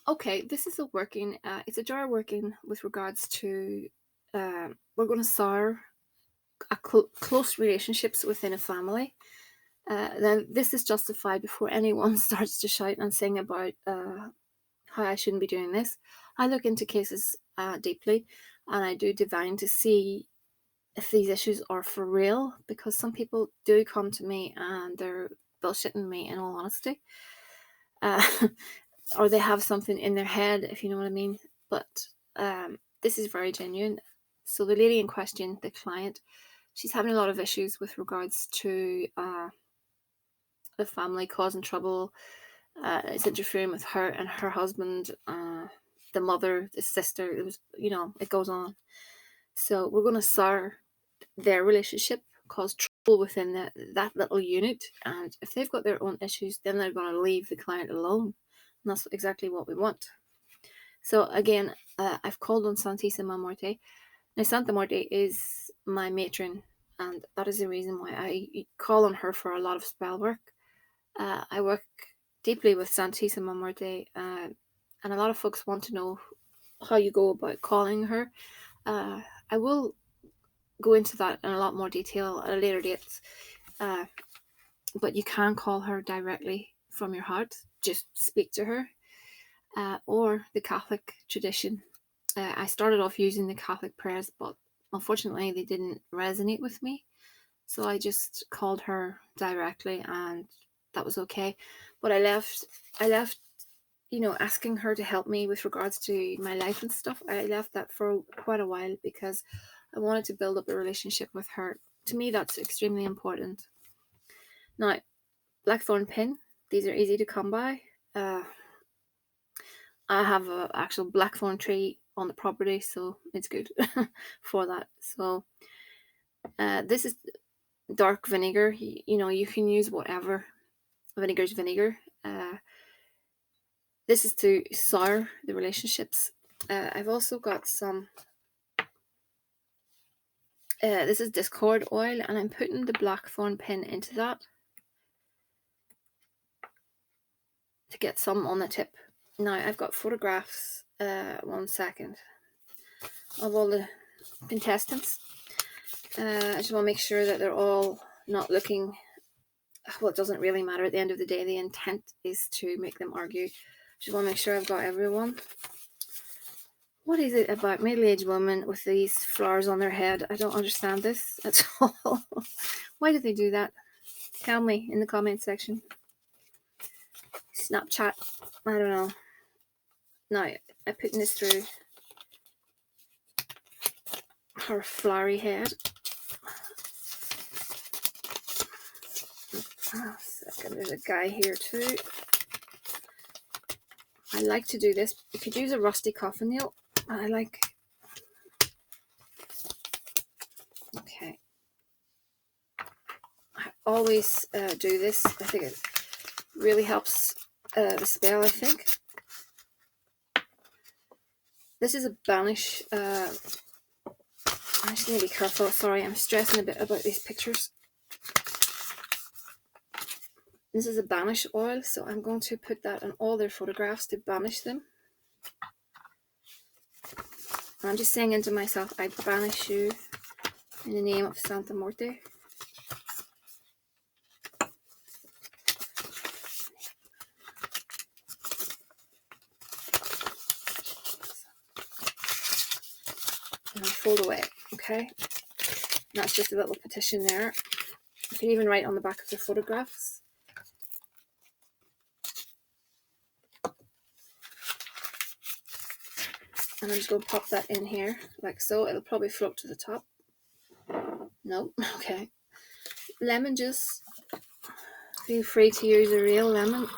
Okay, this is a working, it's a jar working with regards to, we're going to sour close relationships within a family. Then this is justified before anyone starts to shout and sing about how I shouldn't be doing this. I look into cases deeply, and I do divine to see if these issues are for real, because some people do come to me and they're bullshitting me, in all honesty. Uh, or they have something in their head, if you know what I mean. But this is very genuine. So the lady in question, the client, she's having a lot of issues with regards to the family causing trouble. It's interfering with her and her husband, the mother, the sister. It was, it goes on. So we're going to sour their relationship, cause trouble within that little unit. And if they've got their own issues, then they're going to leave the client alone. And that's exactly what we want. So again, I've called on Santissima Muerte. Now, Santa Muerte is my matron, and that is the reason why I call on her for a lot of spell work. I work deeply with Santissima Muerte, and a lot of folks want to know how you go about calling her. I will go into that in a lot more detail at a later date, but you can call her directly from your heart. Just speak to her, or the Catholic tradition. I started off using the Catholic prayers, but unfortunately they didn't resonate with me. So I just called her directly, and that was okay. But I left, asking her to help me with regards to my life and stuff. I left that for quite a while because I wanted to build up a relationship with her. To me, that's extremely important. Now, blackthorn pin, these are easy to come by. Uh, I have an actual blackthorn tree on the property, so it's good for that. So this is dark vinegar. You can use whatever. Vinegar's vinegar. This is to sour the relationships. I've also got some. This is discord oil, and I'm putting the blackthorn pin into that to get some on the tip. Now I've got photographs. 1 second, of all the contestants. I just want to make sure that they're all not looking. Well, it doesn't really matter at the end of the day. The intent is to make them argue. Just want to make sure I've got everyone. What is it about middle-aged women with these flowers on their head? I don't understand this at all. Why did they do that? Tell me in the comment section. Snapchat. I don't know. Now, I'm putting this through her flowery head. Oh, second, there's a guy here too. I like to do this. You could use a rusty coffin nail. I like. Okay. I always do this. I think it really helps the spell, I think. This is a banish. I just need to be careful. Sorry, I'm stressing a bit about these pictures. This is a banish oil, so I'm going to put that on all their photographs to banish them. And I'm just saying into myself, I banish you in the name of Santa Muerte. And I fold away, okay? And that's just a little petition there. You can even write on the back of the photographs. And I'm just going to pop that in here, like so. It'll probably float to the top. Nope, okay. Lemon juice. Feel free to use a real lemon.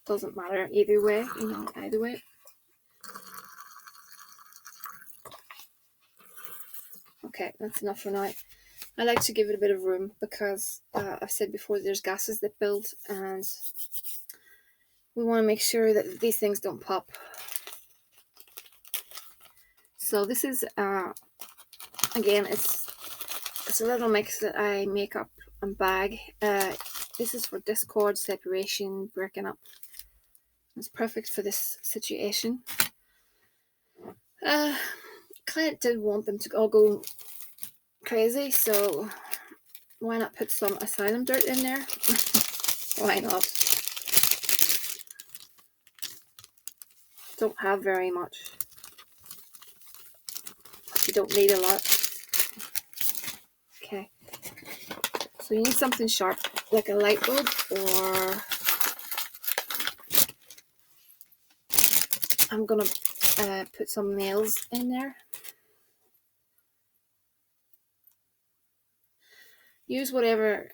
Doesn't matter either way, either way. Okay, that's enough for now. I like to give it a bit of room because I've said before there's gases that build, and we want to make sure that these things don't pop. So this is again, it's it's a little mix that I make up and bag. This is for discord, separation, breaking up. It's perfect for this situation. Client did want them to all go crazy, so why not put some asylum dirt in there? Why not? Don't have very much. You don't need a lot. Okay. So you need something sharp, like a light bulb, or I'm gonna put some nails in there. Use whatever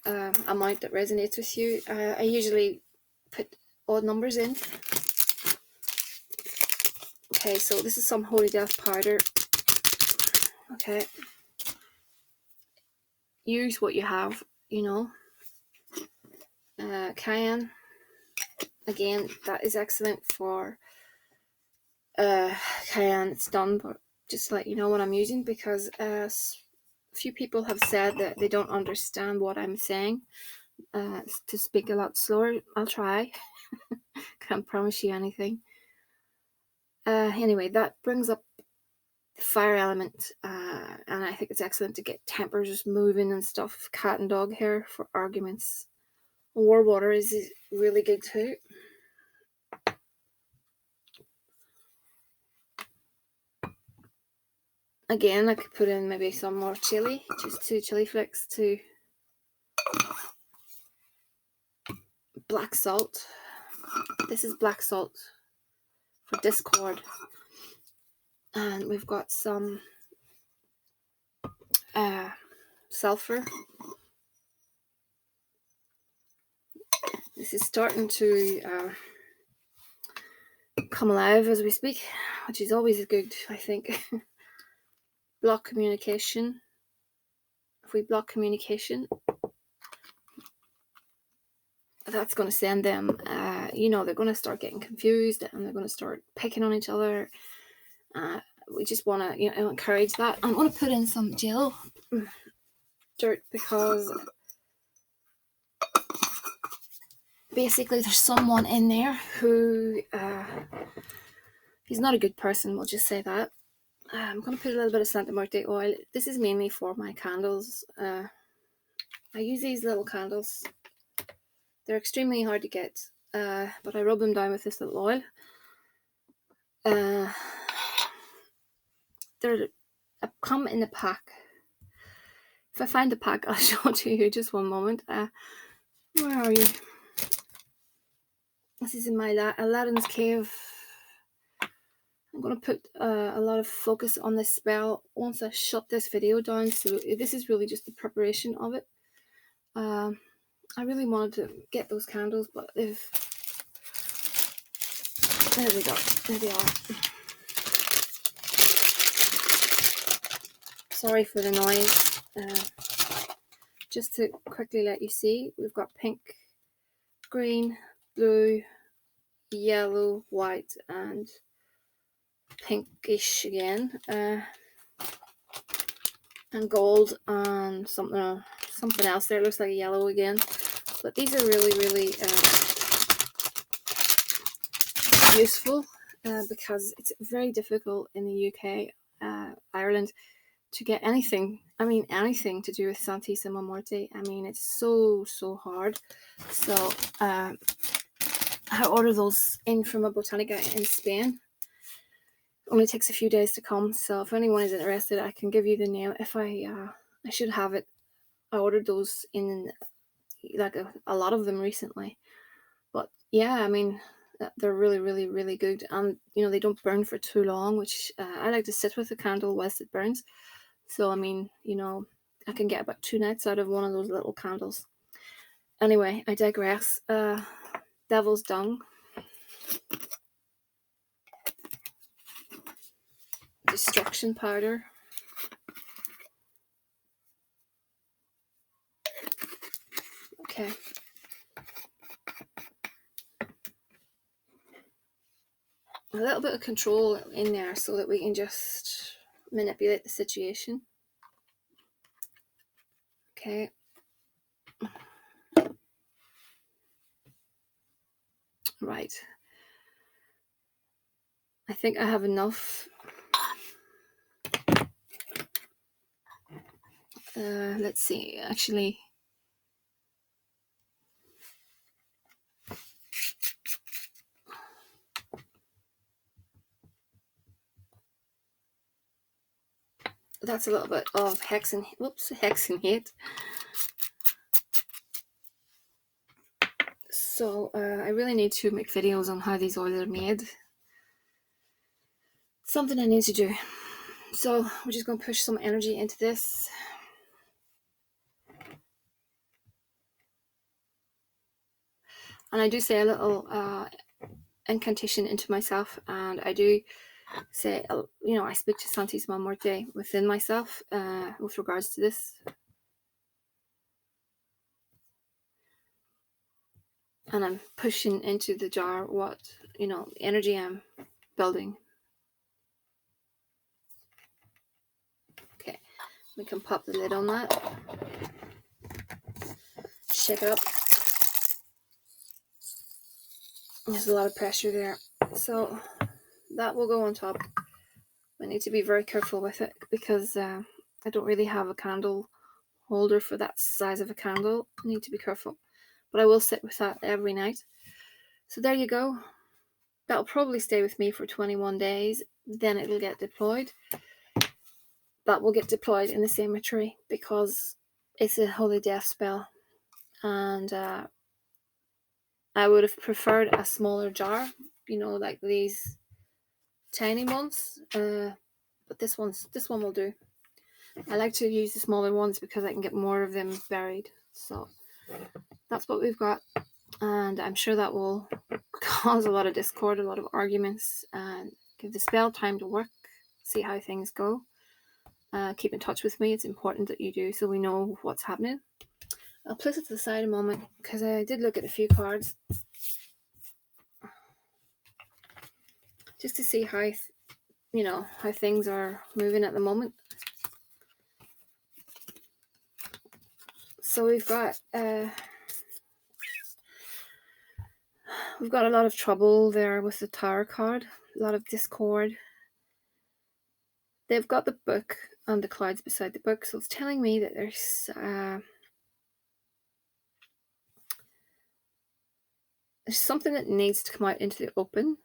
amount that resonates with you. I usually put odd numbers in. Okay, so this is some Holy Death powder. Okay. Use what you have, you know. Cayenne. Again, that is excellent for cayenne. It's done, but just to let you know what I'm using, because a few people have said that they don't understand what I'm saying. To speak a lot slower. I'll try. Can't promise you anything. Anyway, that brings up the fire element, and I think it's excellent to get tempers moving and stuff. Cat and dog hair for arguments. War water is really good too. Again, I could put in maybe some more chili, just 2 chili flakes, to black salt. This is black salt for discord. And we've got some sulfur. This is starting to come alive as we speak, which is always good, I think. Block communication. If we block communication, that's going to send them, they're going to start getting confused, and they're going to start picking on each other. We just want to, encourage that. I'm going to put in some gel dirt, because basically there's someone in there who he's not a good person, we'll just say that. I'm going to put a little bit of Santa Muerte oil. This is mainly for my candles. I use these little candles. They're extremely hard to get, but I rub them down with this little oil. They're come in a pack. If I find the pack, I'll show it to you. Just one moment. Where are you? This is in my Aladdin's cave. I'm going to put a lot of focus on this spell once I shut this video down. So this is really just the preparation of it. I really wanted to get those candles, but there we go. There they are. Sorry for the noise. Just to quickly let you see, we've got pink, green, blue, yellow, white, and pinkish again, and gold, and something else there. It looks like a yellow again, but these are really useful, because it's very difficult in the UK, Ireland, to get anything to do with Santissima Muerte. I mean, it's so hard. So I ordered those in from a botanica in Spain. Only takes a few days to come, so if anyone is interested, I can give you the name. If I should have it. I ordered those in like a lot of them recently, but yeah, I mean, they're really good, and they don't burn for too long, which I like to sit with the candle whilst it burns. So I mean, I can get about 2 nights out of one of those little candles. Anyway, I digress. Devil's dung. Destruction powder. Okay. A little bit of control in there so that we can just manipulate the situation. Okay. Right. I think I have enough. Let's see. Actually, that's a little bit of hexenhate. So I really need to make videos on how these oils are made. Something I need to do. So we're just going to push some energy into this. And I do say a little incantation into myself, and I do say, I speak to Santísima Muerte within myself with regards to this. And I'm pushing into the jar what, the energy I'm building. Okay, we can pop the lid on that. Shake it up. There's a lot of pressure there. So that will go on top. I need to be very careful with it because I don't really have a candle holder for that size of a candle. I need to be careful. But I will sit with that every night. So there you go. That'll probably stay with me for 21 days. Then it'll get deployed. That will get deployed in the cemetery because it's a holy death spell. And I would have preferred a smaller jar, like these tiny ones. But this one will do. I like to use the smaller ones because I can get more of them buried. So that's what we've got. And I'm sure that will cause a lot of discord, a lot of arguments, and give the spell time to work, see how things go. Keep in touch with me. It's important that you do so we know what's happening. I'll place it to the side a moment because I did look at a few cards just to see how how things are moving at the moment. So we've got a lot of trouble there with the Tower card, a lot of discord. They've got the book and the clouds beside the book, so it's telling me that there's something that needs to come out into the open.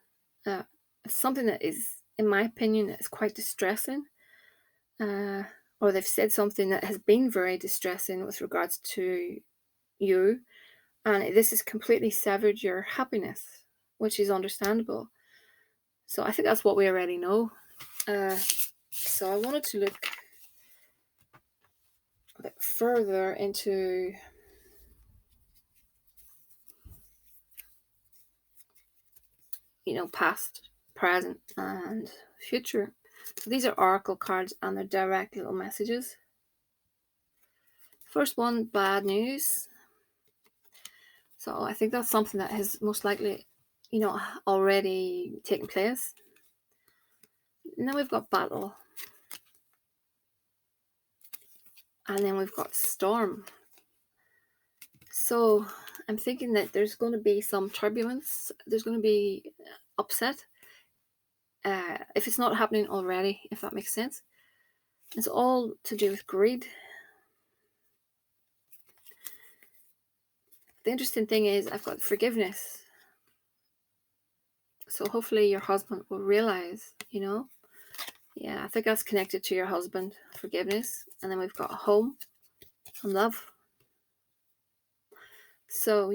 Something that is, in my opinion, is quite distressing. Or they've said something that has been very distressing with regards to you. And this has completely severed your happiness, which is understandable. So I think that's what we already know. So I wanted to look a bit further into past, present, and future. So these are oracle cards and they're direct little messages. First one, bad news. So I think that's something that has most likely, already taken place. And then we've got battle. And then we've got storm. So I'm thinking that there's going to be some turbulence. There's going to be upset. If it's not happening already, if that makes sense. It's all to do with greed. The interesting thing is I've got forgiveness. So hopefully your husband will realize, Yeah, I think that's connected to your husband, forgiveness. And then we've got home and love. So,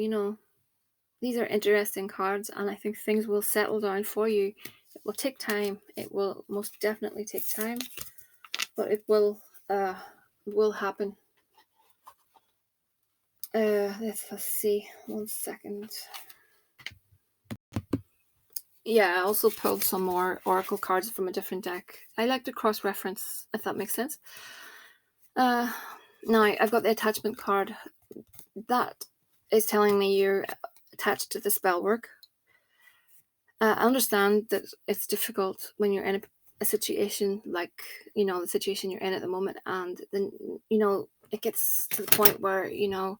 these are interesting cards, and I think things will settle down for you. It will take time. It will most definitely take time, but it will happen. Let's see. 1 second. Yeah, I also pulled some more oracle cards from a different deck. I like to cross-reference, if that makes sense. Now I've got the attachment card. That is telling me you're attached to the spell work. I understand that it's difficult when you're in a situation like, the situation you're in at the moment, and then, it gets to the point where, you know,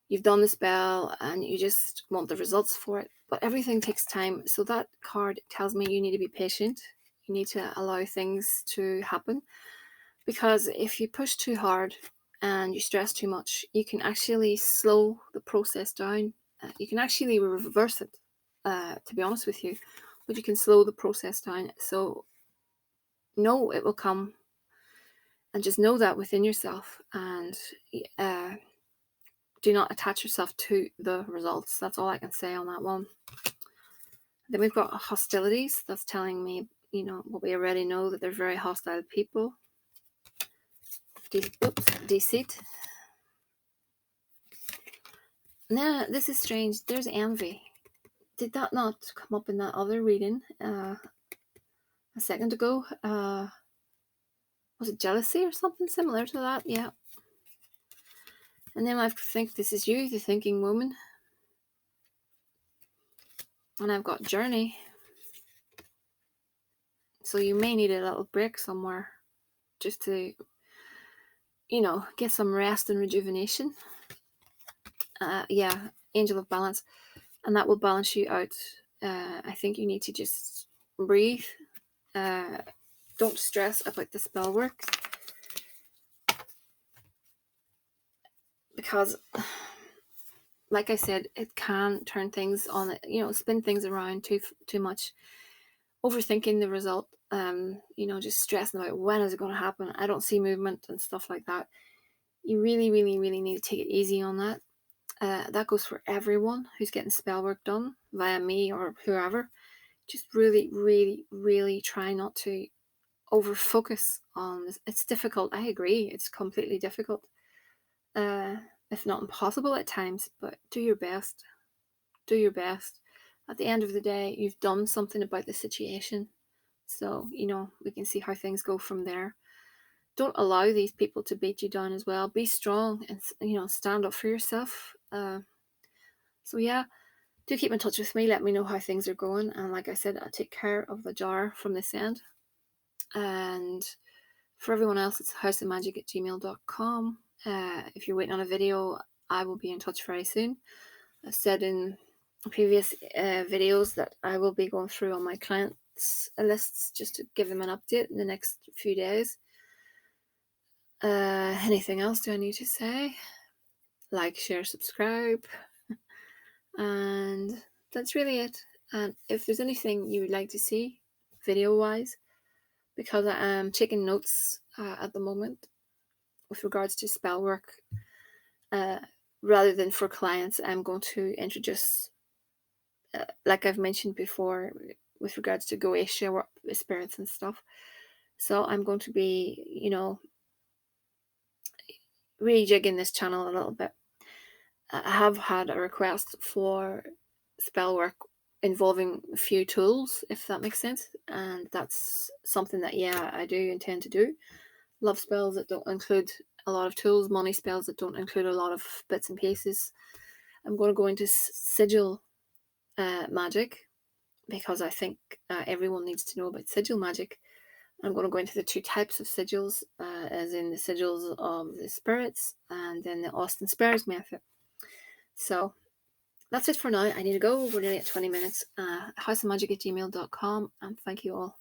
you've done the spell and you just want the results for it. But everything takes time. So that card tells me you need to be patient. You need to allow things to happen. Because if you push too hard and you stress too much, you can actually slow the process down. You can actually reverse it, to be honest with you. But you can slow the process down. So know it will come. And just know that within yourself. And do not attach yourself to the results. That's all I can say on that one. Then we've got hostilities. That's telling me, you know, what we already know, that they're very hostile people. Deceit. Now, this is strange. There's envy. Did that not come up in that other reading a second ago? Was it jealousy or something similar to that? Yeah. And then I think this is you, the thinking woman. And I've got journey. So you may need a little break somewhere just to, you know, get some rest and rejuvenation. Yeah, angel of balance. And that will balance you out. I think you need to just breathe. Don't stress about the spell work. Because, like I said, it can turn things on, you know, spin things around too much. Overthinking the result, you know, just stressing about when is it going to happen. I don't see movement and stuff like that. You really, really, really need to take it easy on that. That goes for everyone who's getting spell work done via me or whoever. Just really, really, really try not to over focus on this. It's difficult. I agree. It's completely difficult, if not impossible at times, but do your best. Do your best. At the end of the day, you've done something about the situation. So, you know, we can see how things go from there. Don't allow these people to beat you down as well. Be strong and, you know, stand up for yourself. So, yeah, do keep in touch with me. Let me know how things are going. And like I said, I'll take care of the jar from this end. And for everyone else, it's thehouseofmagick@gmail.com. If you're waiting on a video, I will be in touch very soon. I've said in previous videos that I will be going through all my clients' lists just to give them an update in the next few days. Anything else do I need to say? Like, share, subscribe. And that's really it. And if there's anything you would like to see video-wise, because I am taking notes at the moment with regards to spell work, rather than for clients, I'm going to introduce, like I've mentioned before, with regards to Goetia spirits and stuff. So I'm going to be, you know, rejigging this channel a little bit. I have had a request for spell work involving a few tools, if that makes sense. And that's something that, yeah, I do intend to do. Love spells that don't include a lot of tools, money spells that don't include a lot of bits and pieces. I'm going to go into sigil magic, because I think everyone needs to know about sigil magic. I'm going to go into the two types of sigils, as in the sigils of the spirits and then the Austin Spares method. So that's it for now. I need to go. We're nearly at 20 minutes. houseofmagick@gmail.com, and thank you all.